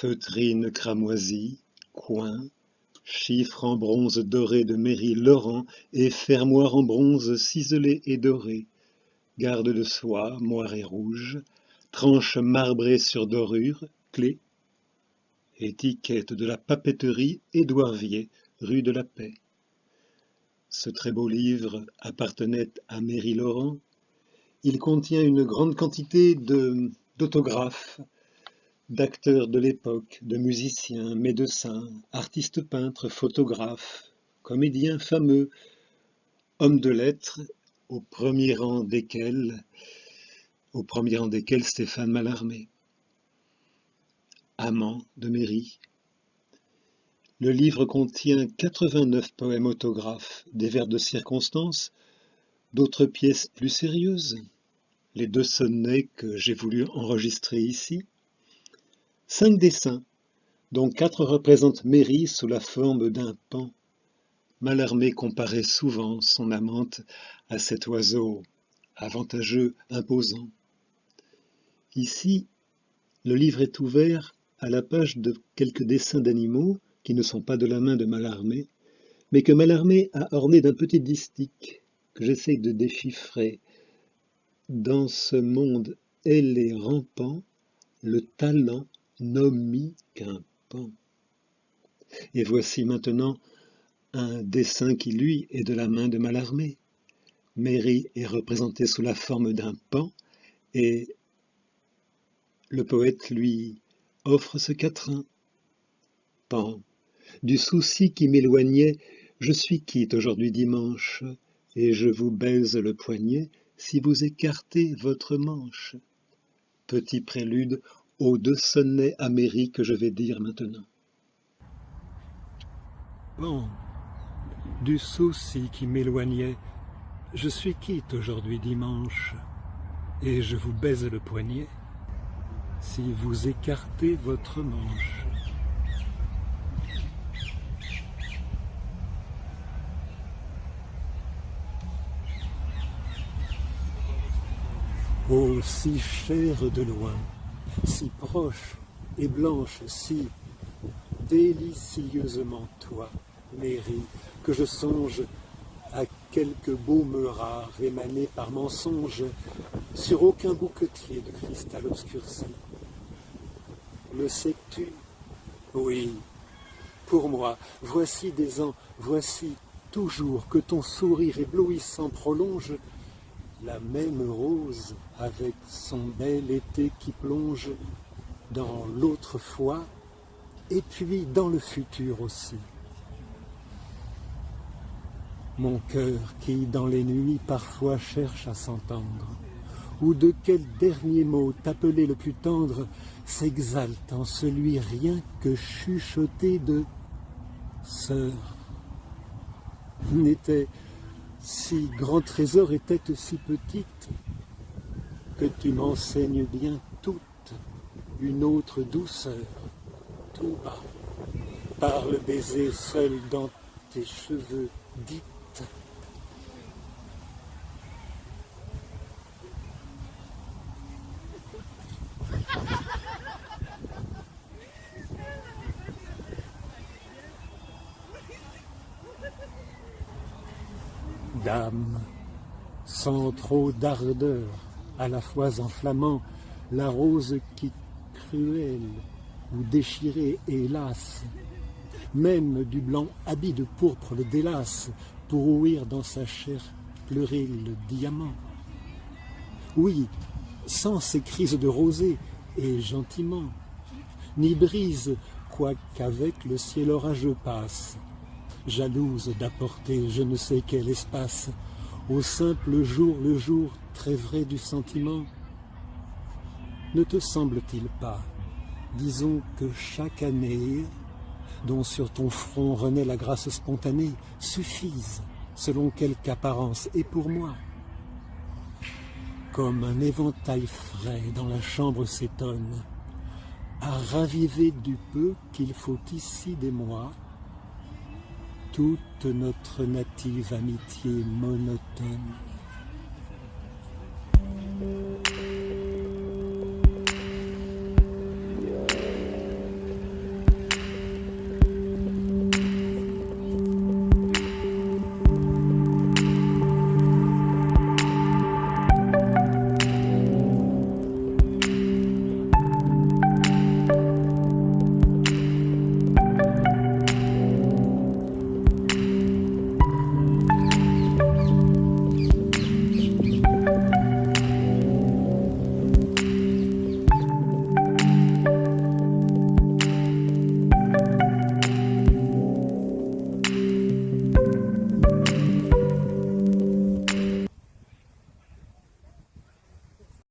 Feutrine cramoisie, coin, chiffre en bronze doré de Méry Laurent et fermoir en bronze ciselé et doré, garde de soie, moire et rouge, tranche marbrée sur dorure, clé, étiquette de la papeterie Édouard Vier, rue de la Paix. Ce très beau livre appartenait à Méry Laurent. Il contient une grande quantité d'autographes, d'acteurs de l'époque, de musiciens, médecins, artistes peintres, photographes, comédiens fameux, hommes de lettres, au premier rang desquels Stéphane Mallarmé, amant de Méry. Le livre contient 89 poèmes autographes, des vers de circonstance, d'autres pièces plus sérieuses, les 2 sonnets que j'ai voulu enregistrer ici, 5 dessins, dont 4 représentent Méry sous la forme d'un paon. Mallarmé comparait souvent son amante à cet oiseau avantageux, imposant. Ici, le livre est ouvert à la page de quelques dessins d'animaux qui ne sont pas de la main de Mallarmé, mais que Mallarmé a orné d'un petit distique que j'essaye de déchiffrer. Dans ce monde ailé et rampant, le talent n'omet qu'un pan. Et voici maintenant un dessin qui, lui, est de la main de Mallarmé. Méry est représenté sous la forme d'un paon et le poète lui offre ce quatrain. Pan, du souci qui m'éloignait, je suis quitte aujourd'hui dimanche, et je vous baise le poignet si vous écartez votre manche. Petit prélude aux 2 sonnets à Méry que je vais dire maintenant. Pan, du souci qui m'éloignait, je suis quitte aujourd'hui dimanche, et je vous baise le poignet si vous écartez votre manche. Oh, si chère de loin, si proche et blanche, si délicieusement toi, Méry, que je songe à quelque baume rare émané par mensonge sur aucun bouquetier de cristal obscurci. Le sais-tu? Oui, pour moi, voici des ans, voici toujours que ton sourire éblouissant prolonge la même rose avec son bel été qui plonge dans l'autrefois et puis dans le futur aussi. Mon cœur qui dans les nuits parfois cherche à s'entendre, ou de quel dernier mot t'appeler le plus tendre, s'exalte en celui rien que chuchoté de sœur. N'était si grand trésor était si petite que tu m'enseignes bien toute une autre douceur, tout bas, par le baiser seul dans tes cheveux dites. Dame, sans trop d'ardeur, à la fois enflammant la rose qui cruelle ou déchirée hélas, même du blanc habit de pourpre le délace pour ouïr dans sa chair pleurer le diamant. Oui, sans ces crises de rosée et gentiment, ni brise, quoiqu'avec le ciel orageux passe, jalouse d'apporter je ne sais quel espace au simple jour, le jour très vrai du sentiment. Ne te semble-t-il pas, disons que chaque année, dont sur ton front renaît la grâce spontanée, suffise, selon quelque apparence, et pour moi, comme un éventail frais dans la chambre s'étonne, à raviver du peu qu'il faut ici des mois, toute notre native amitié monotone.